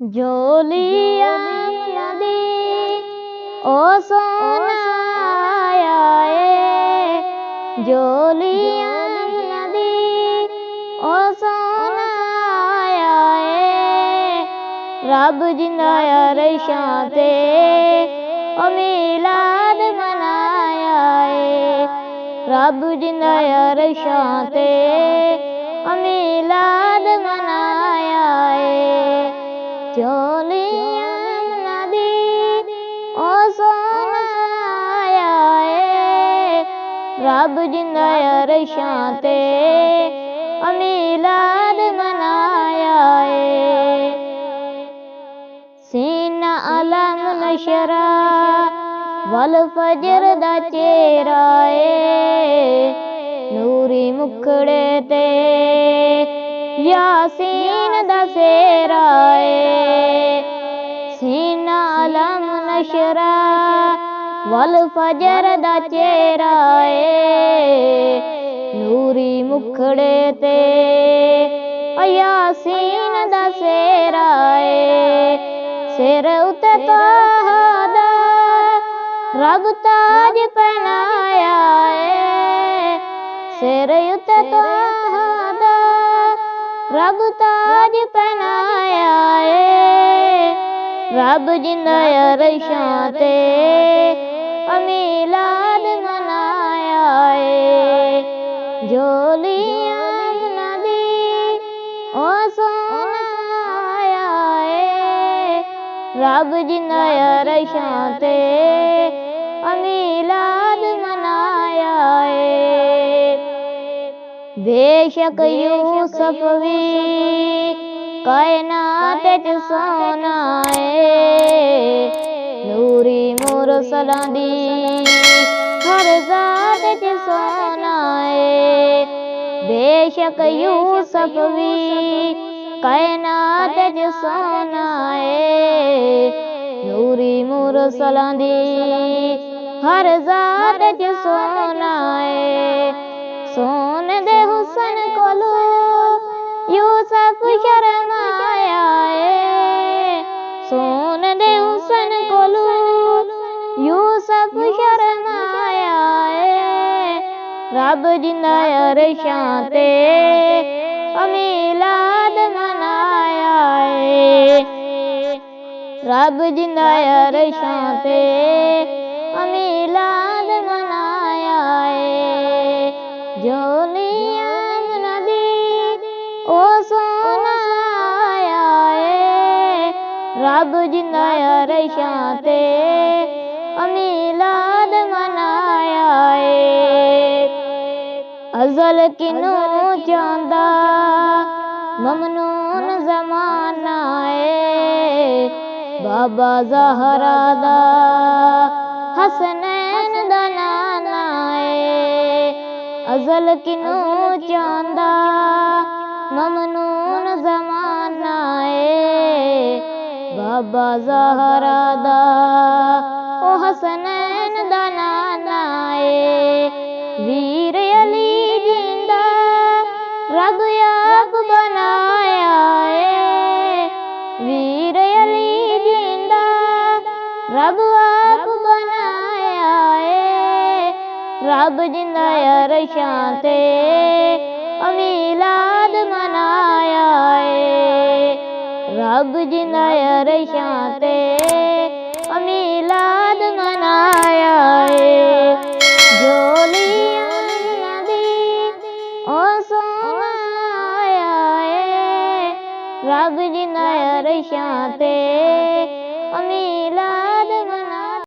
जोलिया नदी ओ सोनाया जोलिया नदी ओ सोनाया रब जिंदाया रशाते ओ मिलाद मनाया रब जिंदाया रशाते ओ मिलाद मनाया जोलिया नदी ओ सोनाया रब जिंदाया रशाते ओ मिलाद मनाया सीना अलम नशरा वल फजर दा चेहरा नूरी मुखड़े ते यासीन दा सेरा सीना अलम नशरा वल फजर दा चेहरा नूरी मुखड़े ते यासीन दा सेरा सिर उते तादा रब ताज पहनाया सिर उते तादा रब ताज पहनाया रब जिंदाया रशाते मिलाद मनाया जोलिया नदी ओ सोनाया रब जिंदाया रशाते मिलाद मनाया बेशक यूसुफ भी कायनात च सोना नूरी मुरसलां दी हर जात च सोना बेशक यूसुफ भी कायनात च सोना नूरी मुरसलां दी हर जात च सोना सोने दे हुसन कोलू यूसुफ शर्माया सोने दे हुसन कोलू यूसुफ शर्माया रब जिंदाया रशाते मिलाद मनाया रब जिंदाया रशाते मिलाद मनाया जोलिया नदी ओ सोनाया रब जिंदाया रशाते मिलाद मनाया अजल किनू चांदा ममनून जमाना बाबा ज़हरा दा हसनैन दा नाना अजल किनू चांदा ममनून जमाना बाबा ज़हरा दा ओ हसनैन दा नाना वीर अली जिंदा रब याब बनाया वीर अली जिंदा रब आप बनाया रब जिंदाया रशाते मिलाद मनाया रब जिंदाया रशाते मिलाद मनाया जोलिया नदी ओ सोनाया रब जिंदाया रशाते मिलाद